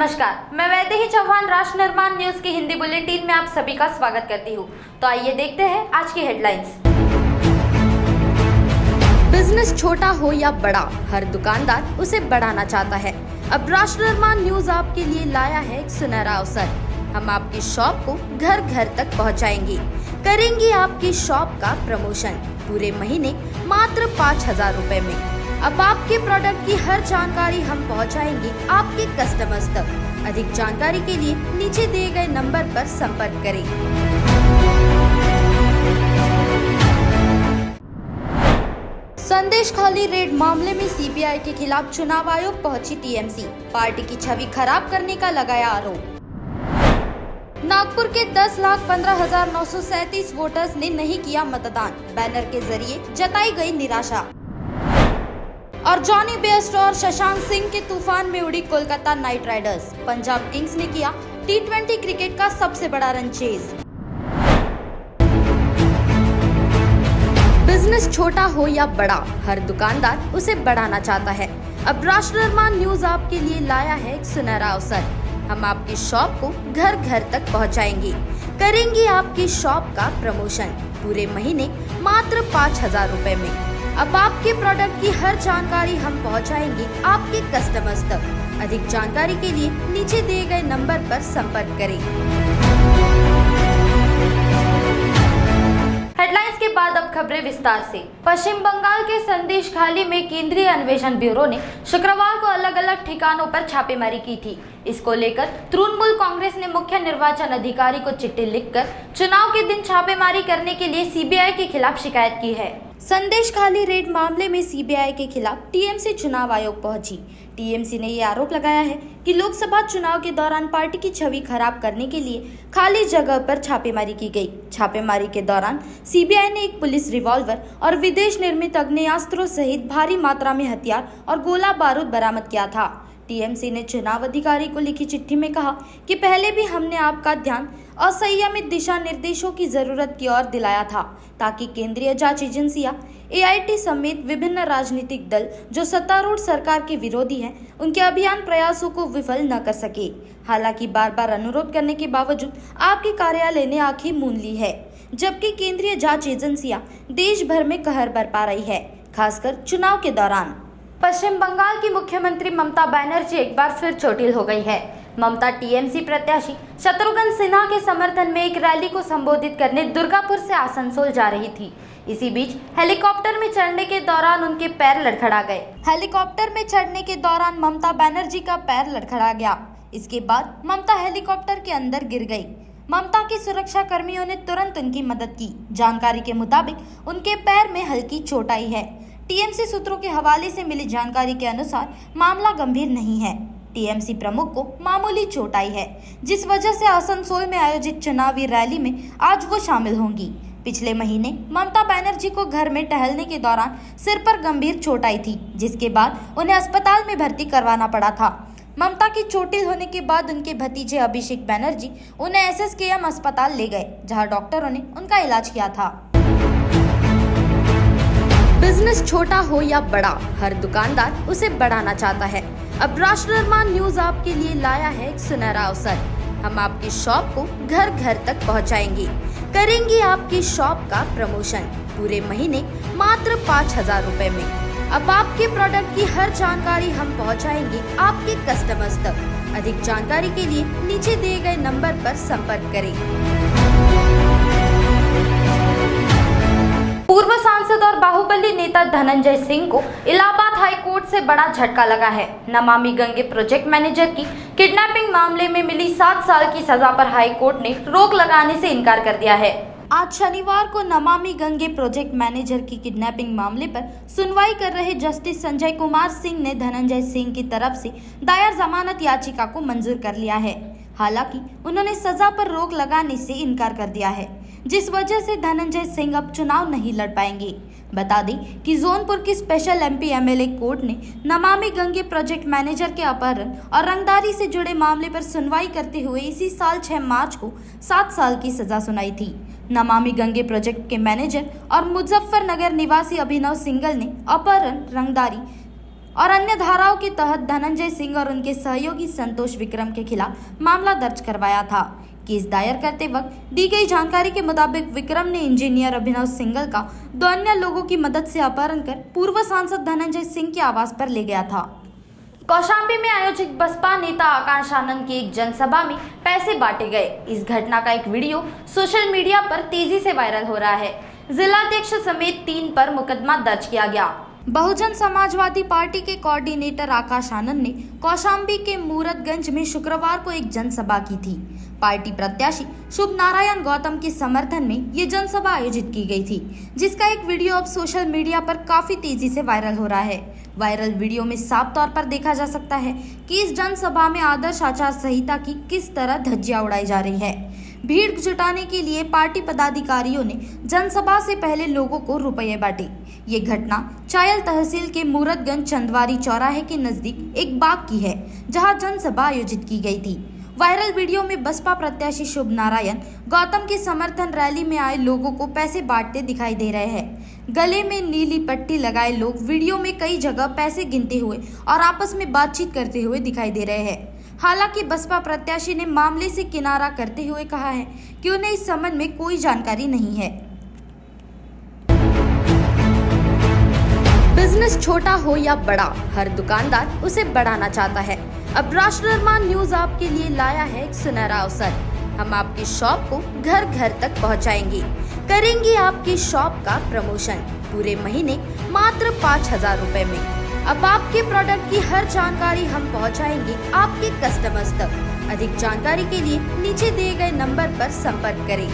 नमस्कार, मैं वैदेही चौहान राष्ट्र निर्माण न्यूज की हिंदी बुलेटिन में आप सभी का स्वागत करती हूँ। तो आइए देखते हैं आज की हेडलाइंस। बिजनेस छोटा हो या बड़ा, हर दुकानदार उसे बढ़ाना चाहता है। अब राष्ट्र निर्माण न्यूज आपके लिए लाया है एक सुनहरा अवसर। हम आपकी शॉप को घर घर तक पहुँचाएंगे, करेंगे आपकी शॉप का प्रमोशन पूरे महीने मात्र 5,000 रुपए में। अब आपके प्रोडक्ट की हर जानकारी हम पहुंचाएंगे आपके कस्टमर्स तक। अधिक जानकारी के लिए नीचे दिए गए नंबर पर संपर्क करें। संदेश खाली रेड मामले में सीबीआई के खिलाफ चुनाव आयोग पहुंची टीएमसी, पार्टी की छवि खराब करने का लगाया आरोप। नागपुर के 10,15,937 वोटर्स ने नहीं किया मतदान, बैनर के जरिए जताई गई निराशा। और जॉनी बेयस्टो और शशांक सिंह के तूफान में उड़ी Kolkata night Riders, Punjab Kings ने किया T20 क्रिकेट का सबसे बड़ा रन चेज। बिजनेस छोटा हो या बड़ा, हर दुकानदार उसे बढ़ाना चाहता है। अब राष्ट्र निर्माण न्यूज आपके लिए लाया है एक सुनहरा अवसर। हम आपकी शॉप को घर घर तक पहुंचाएंगे, करेंगे आपकी शॉप का प्रमोशन पूरे महीने मात्र 5,000 रुपए में। अब आपके प्रोडक्ट की हर जानकारी हम पहुंचाएंगे आपके कस्टमर्स तक। अधिक जानकारी के लिए नीचे दिए गए नंबर पर संपर्क करें। हेडलाइंस के बाद अब खबरें विस्तार से। पश्चिम बंगाल के संदेश खाली में केंद्रीय अन्वेषण ब्यूरो ने शुक्रवार को अलग अलग ठिकानों पर छापेमारी की थी। इसको लेकर तृणमूल कांग्रेस ने मुख्य निर्वाचन अधिकारी को चिट्ठी लिखकर चुनाव के दिन छापेमारी करने के लिए सीबीआई के खिलाफ शिकायत की है। संदेश खाली रेड मामले में सीबीआई के खिलाफ टीएमसी चुनाव आयोग पहुंची। टीएमसी ने ये आरोप लगाया है कि लोकसभा चुनाव के दौरान पार्टी की छवि खराब करने के लिए खाली जगह पर छापेमारी की गई। छापेमारी के दौरान सीबीआई ने एक पुलिस रिवॉल्वर और विदेश निर्मित आग्नेयास्त्रों सहित भारी मात्रा में हथियार और गोला बारूद बरामद किया था। टीएमसी ने चुनाव अधिकारी को लिखी चिट्ठी में कहा कि पहले भी हमने आपका ध्यान असंयमित दिशा निर्देशों की जरूरत की ओर दिलाया था, ताकि केंद्रीय जांच एजेंसियां, एआईटी समेत विभिन्न राजनीतिक दल जो सत्तारूढ़ सरकार के विरोधी हैं, उनके अभियान प्रयासों को विफल न कर सके। हालांकि बार बार अनुरोध करने के बावजूद आपके कार्यालय ने आंखें मूंद ली है, जबकि केंद्रीय जांच एजेंसियां देश भर में कहर बरपा रही है, खासकर चुनाव के दौरान। पश्चिम बंगाल की मुख्यमंत्री ममता बनर्जी एक बार फिर चोटिल हो गई है। ममता टीएमसी प्रत्याशी शत्रुघ्न सिन्हा के समर्थन में एक रैली को संबोधित करने दुर्गापुर से आसनसोल जा रही थी। इसी बीच हेलीकॉप्टर में चढ़ने के दौरान उनके पैर लड़खड़ा गए। हेलीकॉप्टर में चढ़ने के दौरान ममता बनर्जी का पैर लड़खड़ा गया। इसके बाद ममता हेलीकॉप्टर के अंदर गिर गई। ममता की सुरक्षा कर्मियों ने तुरंत उनकी मदद की। जानकारी के मुताबिक उनके पैर में हल्की चोट आई है। टीएमसी सूत्रों के हवाले से मिली जानकारी के अनुसार मामला गंभीर नहीं है। टीएमसी प्रमुख को मामूली चोट आई है, जिस वजह से आसनसोल में आयोजित चुनावी रैली में आज वो शामिल होंगी। पिछले महीने ममता बनर्जी को घर में टहलने के दौरान सिर पर गंभीर चोट आई थी, जिसके बाद उन्हें अस्पताल में भर्ती करवाना पड़ा था। ममता की चोटिल होने के बाद उनके भतीजे अभिषेक बनर्जी उन्हें एसएसकेएम अस्पताल ले गए, जहां डॉक्टरों ने उनका इलाज किया था। बिजनेस छोटा हो या बड़ा, हर दुकानदार उसे बढ़ाना चाहता है। अब राष्ट्र निर्माण न्यूज आपके लिए लाया है एक सुनहरा अवसर। हम आपकी शॉप को घर घर तक पहुंचाएंगे, करेंगे आपकी शॉप का प्रमोशन पूरे महीने मात्र 5,000 रुपए में। अब आपके प्रोडक्ट की हर जानकारी हम पहुंचाएंगे आपके कस्टमर्स तक। अधिक जानकारी के लिए नीचे दिए गए नंबर पर संपर्क करें। पूर्व सांसद और बाहुबली नेता धनंजय सिंह को इलाहाबाद हाई कोर्ट से बड़ा झटका लगा है। नमामि गंगे प्रोजेक्ट मैनेजर की किडनैपिंग मामले में मिली 7 साल की सजा पर हाई कोर्ट ने रोक लगाने से इनकार कर दिया है। आज शनिवार को नमामि गंगे प्रोजेक्ट मैनेजर की किडनैपिंग मामले पर सुनवाई कर रहे जस्टिस संजय कुमार सिंह ने धनंजय सिंह की तरफ से दायर जमानत याचिका को मंजूर कर लिया है। हालांकि उन्होंने सजा पर रोक लगाने से इनकार कर दिया है, जिस वजह से धनंजय सिंह अब चुनाव नहीं लड़ पाएंगे। बता दें कि जौनपुर की स्पेशल एमपी एमएलए कोर्ट ने नमामि गंगे प्रोजेक्ट मैनेजर के अपहरण और रंगदारी से जुड़े मामले पर सुनवाई करते हुए इसी साल 6 मार्च को 7 साल की सजा सुनाई थी। नमामि गंगे प्रोजेक्ट के मैनेजर और मुजफ्फरनगर निवासी अभिनव सिंघल ने अपहरण, रंगदारी और अन्य धाराओं के तहत धनंजय सिंह और उनके सहयोगी संतोष विक्रम के खिलाफ मामला दर्ज करवाया था। केस दायर करते वक्त दी गई जानकारी के मुताबिक विक्रम ने इंजीनियर अभिनव सिंघल का 2 अन्य लोगों की मदद से अपहरण कर पूर्व सांसद धनंजय सिंह के आवास पर ले गया था। कौशाम्बी में आयोजित बसपा नेता आकाश आनंद की एक जनसभा में पैसे बांटे गए। इस घटना का एक वीडियो सोशल मीडिया पर तेजी से वायरल हो रहा है। जिलाध्यक्ष समेत 3 पर मुकदमा दर्ज किया गया। बहुजन समाजवादी पार्टी के कोऑर्डिनेटर आकाश आनंद ने कौशाम्बी के मूरतगंज में शुक्रवार को एक जनसभा की थी। पार्टी प्रत्याशी शुभ नारायण गौतम के समर्थन में ये जनसभा आयोजित की गई थी, जिसका एक वीडियो अब सोशल मीडिया पर काफी तेजी से वायरल हो रहा है। वायरल वीडियो में साफ तौर पर देखा जा सकता है कि इस जनसभा में आदर्श आचार संहिता की किस तरह धज्जियां उड़ाई जा रही है। भीड़ जुटाने के लिए पार्टी पदाधिकारियों ने जनसभा से पहले लोगों को रुपये बांटे। ये घटना चायल तहसील के मूरतगंज चंदवारी चौराहे के नजदीक एक बाग की है, जहां जनसभा आयोजित की गई थी। वायरल वीडियो में बसपा प्रत्याशी शुभ नारायण गौतम के समर्थन रैली में आए लोगों को पैसे बांटते दिखाई दे रहे हैं। गले में नीली पट्टी लगाए लोग वीडियो में कई जगह पैसे गिनते हुए और आपस में बातचीत करते हुए दिखाई दे रहे हैं। हालांकि बसपा प्रत्याशी ने मामले से किनारा करते हुए कहा है कि उन्हें इस संबंध में कोई जानकारी नहीं है। बिजनेस छोटा हो या बड़ा, हर दुकानदार उसे बढ़ाना चाहता है। अब राष्ट्र निर्माण न्यूज आपके लिए लाया है एक सुनहरा अवसर। हम आपकी शॉप को घर घर तक पहुंचाएंगे, करेंगे आपकी शॉप का प्रमोशन पूरे महीने मात्र 5,000 रुपए में। अब आपके प्रोडक्ट की हर जानकारी हम पहुंचाएंगे आपके कस्टमर्स तक। अधिक जानकारी के लिए नीचे दिए गए नंबर पर संपर्क करें।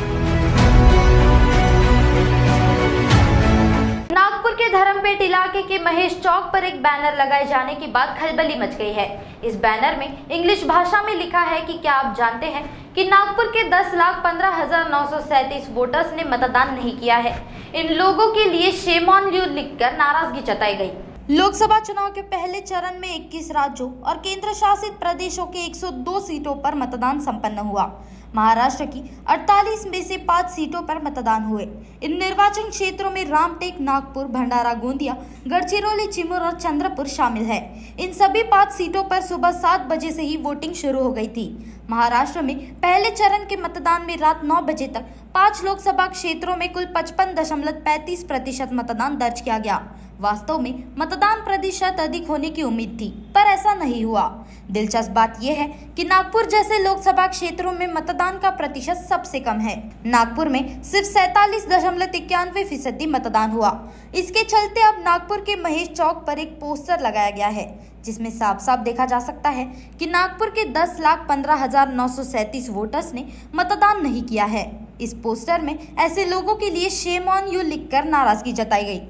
नागपुर के धर्मपेट इलाके के महेश चौक पर एक बैनर लगाए जाने के बाद खलबली मच गई है। इस बैनर में इंग्लिश भाषा में लिखा है कि क्या आप जानते हैं कि नागपुर के 10,15,937 वोटर्स ने मतदान नहीं किया है। इन लोगों के लिए शेम ऑन यू लिखकर नाराजगी जताई गई। लोकसभा चुनाव के पहले चरण में 21 राज्यों और केंद्र शासित प्रदेशों के 102 सीटों पर मतदान संपन्न हुआ। महाराष्ट्र की 48 में से 5 सीटों पर मतदान हुए। इन निर्वाचन क्षेत्रों में रामटेक, नागपुर, भंडारा, गोंदिया, गढ़चिरौली, चिमूर और चंद्रपुर शामिल है। इन सभी 5 सीटों पर सुबह 7 बजे से ही वोटिंग शुरू हो गई थी। महाराष्ट्र में पहले चरण के मतदान में रात 9 बजे तक 5 लोकसभा क्षेत्रों में कुल 55.35% मतदान दर्ज किया गया। वास्तव में मतदान प्रतिशत अधिक होने की उम्मीद थी, पर ऐसा नहीं हुआ। दिलचस्प बात यह है कि नागपुर जैसे लोकसभा क्षेत्रों में मतदान का प्रतिशत सबसे कम है। नागपुर में सिर्फ 47.91% मतदान हुआ। इसके चलते अब नागपुर के महेश चौक पर एक पोस्टर लगाया गया है, जिसमें साफ साफ देखा जा सकता है कि नागपुर के 10,15,937 वोटर्स ने मतदान नहीं किया है। इस पोस्टर में ऐसे लोगों के लिए शेम ऑन यू लिखकर नाराजगी जताई गई।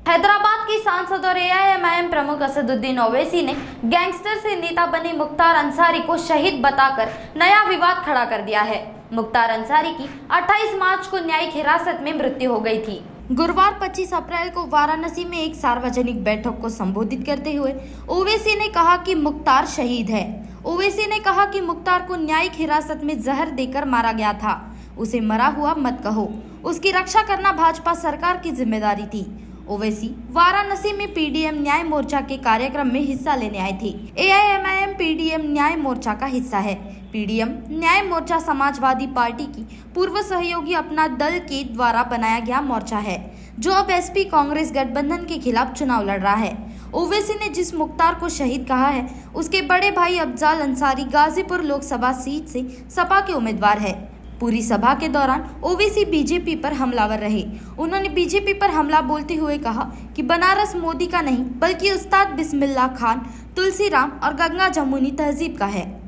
हैदराबाद की सांसद और एआईएमआईएम प्रमुख असदुद्दीन ओवैसी ने गैंगस्टर से नेता बने मुख्तार अंसारी को शहीद बताकर नया विवाद खड़ा कर दिया है। मुख्तार अंसारी की 28 मार्च को न्यायिक हिरासत में मृत्यु हो गई थी। गुरुवार 25 अप्रैल को वाराणसी में एक सार्वजनिक बैठक को संबोधित करते हुए ओवैसी ने कहा कि मुख्तार शहीद है। ओवैसी ने कहा कि मुख्तार को न्यायिक हिरासत में जहर देकर मारा गया था। उसे मरा हुआ मत कहो, उसकी रक्षा करना भाजपा सरकार की जिम्मेदारी थी। ओवैसी वाराणसी में पीडीएम न्याय मोर्चा के कार्यक्रम में हिस्सा लेने आए थे। एआईएमआईएम पीडीएम न्याय मोर्चा का हिस्सा है। पीडीएम न्याय मोर्चा समाजवादी पार्टी की पूर्व सहयोगी अपना दल के द्वारा बनाया गया मोर्चा है, जो अब एसपी कांग्रेस गठबंधन के खिलाफ चुनाव लड़ रहा है। ओवैसी ने जिस मुख्तार को शहीद कहा है, उसके बड़े भाई अफजाल अंसारी गाजीपुर लोकसभा सीट से सपा के उम्मीदवार है। पूरी सभा के दौरान ओवैसी बीजेपी पर हमलावर रहे। उन्होंने बीजेपी पर हमला बोलते हुए कहा कि बनारस मोदी का नहीं, बल्कि उस्ताद बिस्मिल्लाह खान, तुलसीराम और गंगा जमुनी तहजीब का है।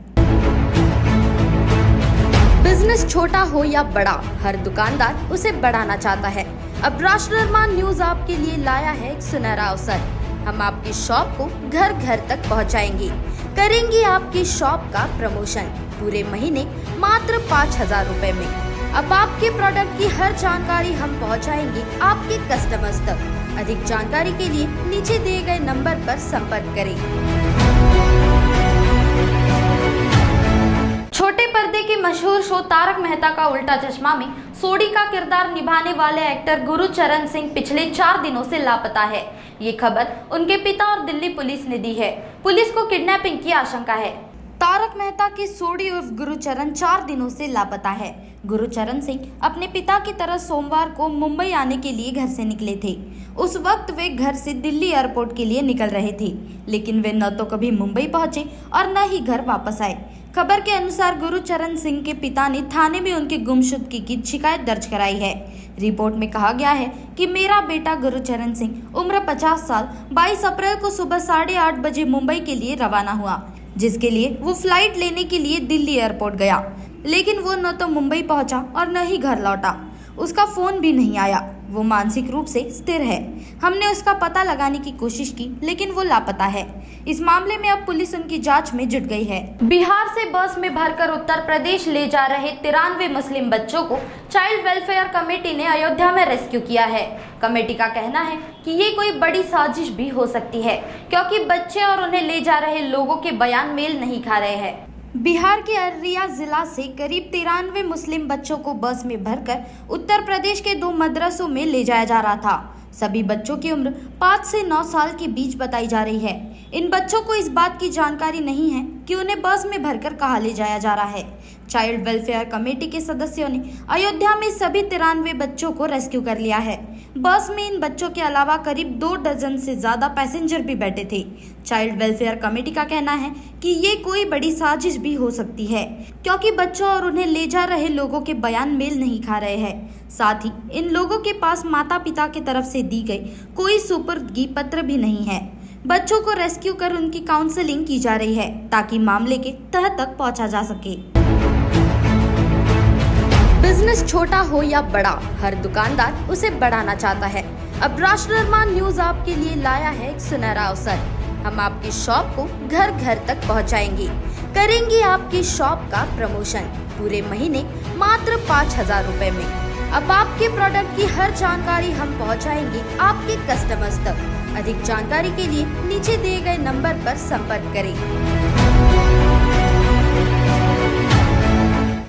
बिजनेस छोटा हो या बड़ा, हर दुकानदार उसे बढ़ाना चाहता है। अब राष्ट्र निर्माण न्यूज आपके लिए लाया है एक सुनहरा अवसर। हम आपकी शॉप को घर घर तक पहुंचाएंगे, करेंगे आपकी शॉप का प्रमोशन पूरे महीने मात्र 5,000 रुपए में। अब आपके प्रोडक्ट की हर जानकारी हम पहुंचाएंगे आपके कस्टमर्स तक। अधिक जानकारी के लिए नीचे दिए गए नंबर पर संपर्क करें। छोटे पर्दे के मशहूर शो तारक मेहता का उल्टा चश्मा में सोडी का किरदार निभाने वाले एक्टर गुरचरण सिंह पिछले 4 दिनों से लापता है। ये खबर उनके पिता और दिल्ली पुलिस ने दी है। पुलिस को किडनैपिंग की आशंका है। तारक मेहता के सोडी उर्फ गुरचरण 4 दिनों से लापता है। गुरचरण सिंह अपने पिता की तरह सोमवार को मुंबई आने के लिए घर से निकले थे। उस वक्त वे घर से दिल्ली एयरपोर्ट के लिए निकल रहे थे, लेकिन वे न तो कभी मुंबई पहुंचे और न ही घर वापस आए। खबर के अनुसार गुरचरण सिंह के पिता ने थाने में उनके गुमशुदगी की शिकायत दर्ज कराई है। रिपोर्ट में कहा गया है कि मेरा बेटा गुरचरण सिंह उम्र 50 साल 22 अप्रैल को सुबह 8:30 बजे मुंबई के लिए रवाना हुआ, जिसके लिए वो फ्लाइट लेने के लिए दिल्ली एयरपोर्ट गया, लेकिन वो न तो मुंबई पहुंचा और न ही घर लौटा। उसका फोन भी नहीं आया। वो मानसिक रूप से स्थिर है। हमने उसका पता लगाने की कोशिश की, लेकिन वो लापता है। इस मामले में अब पुलिस उनकी जांच में जुट गई है। बिहार से बस में भरकर उत्तर प्रदेश ले जा रहे 93 मुस्लिम बच्चों को चाइल्ड वेलफेयर कमेटी ने अयोध्या में रेस्क्यू किया है। कमेटी का कहना है कि ये कोई बड़ी साजिश भी हो सकती है, क्योंकि बच्चे और उन्हें ले जा रहे लोगों के बयान मेल नहीं खा रहे हैं। बिहार के अररिया जिला से करीब 93 मुस्लिम बच्चों को बस में भरकर उत्तर प्रदेश के 2 मदरसों में ले जाया जा रहा था। सभी बच्चों की उम्र 5 से 9 साल के बीच बताई जा रही है। इन बच्चों को इस बात की जानकारी नहीं है कि उन्हें बस में भरकर कहाँ ले जाया जा रहा है। चाइल्ड वेलफेयर कमेटी के सदस्यों ने अयोध्या में सभी 93 बच्चों को रेस्क्यू कर लिया है। बस में इन बच्चों के अलावा करीब 2 डजन से ज्यादा पैसेंजर भी बैठे थे। चाइल्ड वेलफेयर कमेटी का कहना है कि ये कोई बड़ी साजिश भी हो सकती है, क्योंकि बच्चों और उन्हें ले जा रहे लोगों के बयान मेल नहीं खा रहे हैं। साथ ही इन लोगों के पास माता पिता की तरफ से दी गई कोई सुपुर्दगी पत्र भी नहीं है। बच्चों को रेस्क्यू कर उनकी काउंसलिंग की जा रही है, ताकि मामले के तह तक पहुंचा जा सके। बिजनेस छोटा हो या बड़ा, हर दुकानदार उसे बढ़ाना चाहता है। अब राष्ट्रनिर्माण न्यूज आपके लिए लाया है एक सुनहरा अवसर। हम आपकी शॉप को घर घर तक पहुंचाएंगे, करेंगे आपकी शॉप का प्रमोशन पूरे महीने मात्र 5,000 रुपए में। अब आपके प्रोडक्ट की हर जानकारी हम पहुंचाएंगे आपके कस्टमर्स तक। अधिक जानकारी के लिए नीचे दिए गए नंबर पर संपर्क करें।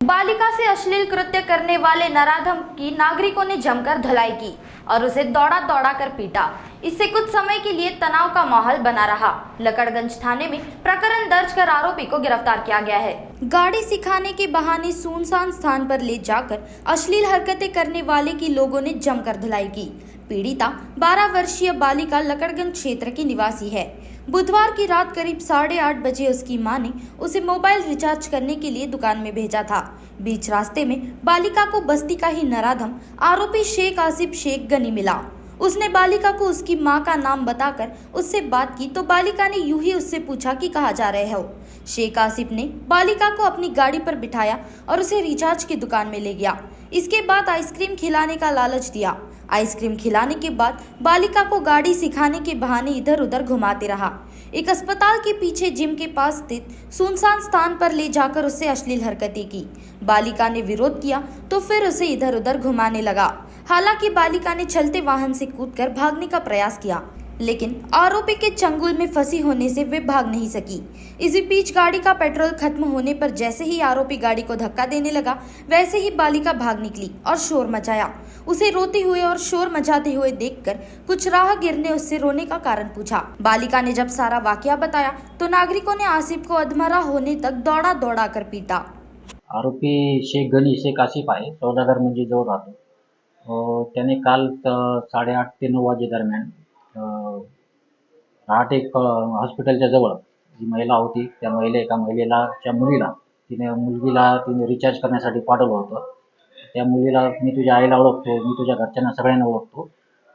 बालिका से अश्लील कृत्य करने वाले नराधम की नागरिकों ने जमकर धुलाई की और उसे दौड़ा दौड़ा कर पीटा। इससे कुछ समय के लिए तनाव का माहौल बना रहा। लकड़गंज थाने में प्रकरण दर्ज कर आरोपी को गिरफ्तार किया गया है। गाड़ी सिखाने के बहाने सुनसान स्थान पर ले जाकर अश्लील हरकतें करने वाले की लोगों ने जमकर धुलाई की। पीड़िता 12 वर्षीय बालिका लकड़गंज क्षेत्र की निवासी है। बुधवार की रात करीब 8:30 बजे उसकी मां ने उसे मोबाइल रिचार्ज करने के लिए दुकान में भेजा था। बीच रास्ते में बालिका को बस्ती का ही नराधम आरोपी शेख आसिफ शेख गनी मिला। उसने बालिका को उसकी मां का नाम बताकर उससे बात की तो बालिका ने यूं ही उससे पूछा कि कहाँ जा रहे हो। शेख आसिफ ने बालिका को अपनी गाड़ी पर बिठाया और उसे रिचार्ज की दुकान में ले गया। इसके बाद आइसक्रीम खिलाने का लालच दिया। आइसक्रीम खिलाने के बाद बालिका को गाड़ी सिखाने के बहाने इधर उधर घुमाते रहा। एक अस्पताल के पीछे जिम के पास स्थित सुनसान स्थान पर ले जाकर उससे अश्लील हरकतें की। बालिका ने विरोध किया तो फिर उसे इधर उधर घुमाने लगा। हालांकि बालिका ने चलते वाहन से कूदकर भागने का प्रयास किया, लेकिन आरोपी के चंगुल में फंसी होने से वे भाग नहीं सकी। इसी बीच गाड़ी का पेट्रोल खत्म होने पर जैसे ही आरोपी गाड़ी को धक्का देने लगा, वैसे ही बालिका भाग निकली और शोर मचाया। उसे रोते हुए और शोर मचाते हुए देखकर कुछ राहगीर ने उससे रोने का कारण पूछा। बालिका ने जब सारा वाकया बताया तो नागरिकों ने आसिफ को अधमरा होने तक दौड़ा दौड़ा कर पीटा। आरोपी शेख आसिफ आहे, सौदागर म्हणजे जवळ राहतो। त्याने काल 8:30 ते 9 वाजे दरम्यान रहाटेक हॉस्पिटलच्या जवळ जी महिला होती त्या एका महिलेच्या मुलगीला तिने रिचार्ज करण्यासाठी पाठवलं होतं। त्या मुलीला मी तुझ्या आईला ओळखतो, मी तुझ्या घरच्यांना सगळ्यांना ओळखतो,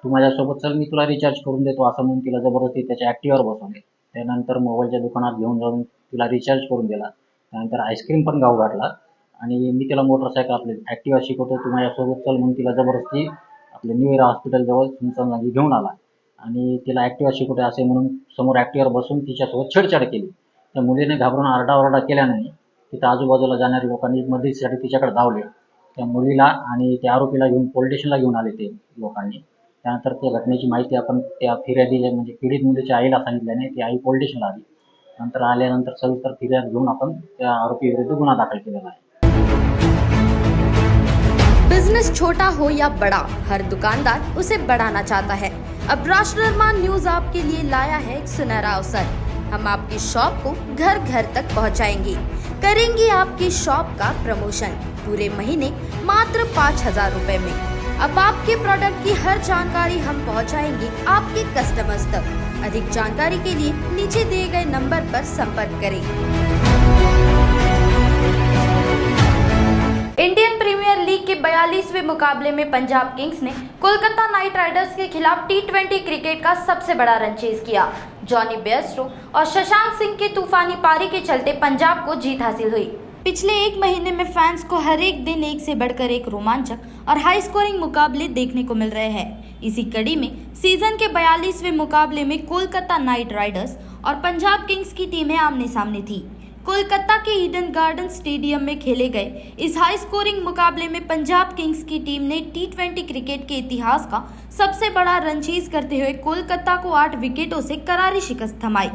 तू माझ्यासोबत चल, मी तुला रिचार्ज करून देतो असं म्हणून तिला जबरदस्ती त्याच्या ॲक्टिवावर बसवले। त्यानंतर मोबाईलच्या दुकानात घेऊन जाऊन तिला रिचार्ज करून दिला। त्यानंतर आईस्क्रीम पण गाव घातला आणि मी तिला मोटरसायकल आपले ॲक्टिवा शिकवतो, तू माझ्यासोबत चल म्हणून तिला जबरदस्ती आपले न्यू इरा हॉस्पिटलजवळ सुनसान जागी घेऊन आला आणि तिला ॲक्टिवा शिकवते असे म्हणून समोर ॲक्टिवावर बसून तिच्यासोबत छेडछाड केली। त्या मुलीने घाबरून आरडाओरडा केल्याने तिथं आजूबाजूला जाणाऱ्या लोकांनी मदतीसाठी तिच्याकडे धावले। त्या मुलीला आणि त्या आरोपीला घेऊन पोलीस स्टेशनला घेऊन आले ते लोकांनी। त्यानंतर त्या घटनेची माहिती आपण त्या फिर्यादी म्हणजे पीडित मुलीच्या आईला सांगितल्याने ती आई पोलीस स्टेशनला आली। नंतर आल्यानंतर सविस्तर फिर्याद घेऊन आपण त्या आरोपी विरुद्ध गुन्हा दाखल केलेला आहे। बिजनेस छोटा हो या बड़ा, हर दुकानदार उसे बढ़ाना चाहता है। अब राष्ट्र निर्माण न्यूज आपके लिए लाया है एक सुनहरा अवसर। हम आपकी शॉप को घर घर तक पहुंचाएंगे, करेंगे आपकी शॉप का प्रमोशन पूरे महीने मात्र 5,000 रुपए में। अब आपके प्रोडक्ट की हर जानकारी हम पहुंचाएंगे आपके कस्टमर्स तक। अधिक जानकारी के लिए नीचे दिए गए नंबर पर संपर्क करें। इंडियन प्रीमियर लीग के 42वें मुकाबले में पंजाब किंग्स ने कोलकाता नाइट राइडर्स के खिलाफ T20 क्रिकेट का सबसे बड़ा रन चेज किया। जॉनी बेयरस्टो और शशांक सिंह की तूफानी पारी के चलते पंजाब को जीत हासिल हुई। पिछले एक महीने में फैंस को हर एक दिन एक से बढ़कर एक रोमांचक और हाई स्कोरिंग मुकाबले देखने को मिल रहे हैं। इसी कड़ी में सीजन के 42वें मुकाबले में कोलकाता नाइट राइडर्स और पंजाब किंग्स की टीमें आमने सामने थी। कोलकाता के ईडन गार्डन स्टेडियम में खेले गए इस हाई स्कोरिंग मुकाबले में पंजाब किंग्स की टीम ने T20 क्रिकेट के इतिहास का सबसे बड़ा रन चेज करते हुए कोलकाता को 8 विकेटों से करारी शिकस्त थमाई।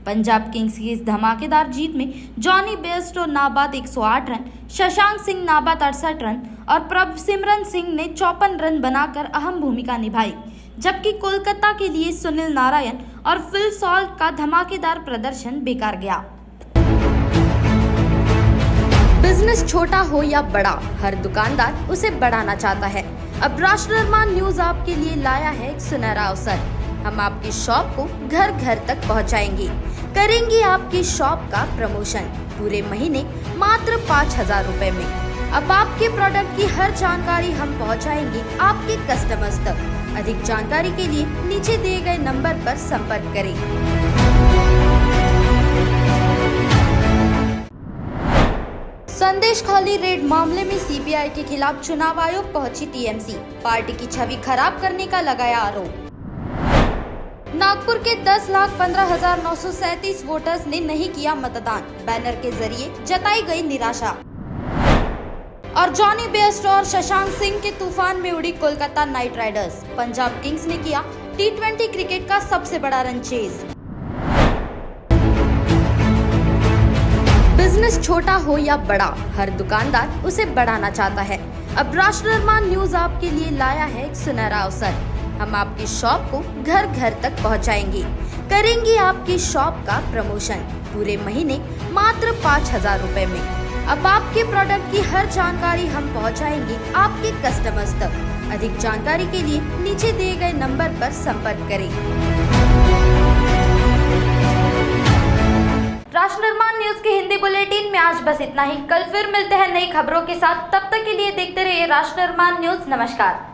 पंजाब किंग्स की इस धमाकेदार जीत में जॉनी बेयरस्टो नाबाद 108 रन, शशांक सिंह नाबाद 68 रन और प्रभसिमरन सिंह ने 54 रन बनाकर अहम भूमिका निभाई, जबकि कोलकाता के लिए सुनील नारायण और फिल सॉल्ट का धमाकेदार प्रदर्शन बेकार गया। बिजनेस छोटा हो या बड़ा, हर दुकानदार उसे बढ़ाना चाहता है। अब राष्ट्र निर्माण न्यूज आपके लिए लाया है एक सुनहरा अवसर। हम आपकी शॉप को घर घर तक पहुंचाएंगे, करेंगे आपकी शॉप का प्रमोशन पूरे महीने मात्र 5,000 रुपए में। अब आपके प्रोडक्ट की हर जानकारी हम पहुंचाएंगे आपके कस्टमर्स तक। अधिक जानकारी के लिए नीचे दिए गए नंबर पर संपर्क करें। संदेश खाली रेड मामले में सीबीआई के खिलाफ चुनाव आयोग पहुंची टीएमसी, पार्टी की छवि खराब करने का लगाया आरोप। नागपुर के 10,15,937 वोटर्स ने नहीं किया मतदान, बैनर के जरिए जताई गई निराशा। और जॉनी बेयरस्टो और शशांक सिंह के तूफान में उड़ी Kolkata night Riders. Punjab Kings ने किया T20 क्रिकेट का सबसे बड़ा रन चेज। बिजनेस छोटा हो या बड़ा, हर दुकानदार उसे बढ़ाना चाहता है। अब राष्ट्र निर्माण न्यूज आपके लिए लाया है एक सुनहरा अवसर। हम आपकी शॉप को घर घर तक पहुंचाएंगे, करेंगे आपकी शॉप का प्रमोशन पूरे महीने मात्र 5,000 रुपए में। अब आपके प्रोडक्ट की हर जानकारी हम पहुंचाएंगे आपके कस्टमर्स तक। अधिक जानकारी के लिए नीचे दिए गए नंबर पर संपर्क करें। राष्ट्र निर्माण न्यूज के हिंदी बुलेटिन में आज बस इतना ही। कल फिर मिलते हैं नई खबरों के साथ। तब तक के लिए देखते रहिए राष्ट्र निर्माण न्यूज। नमस्कार।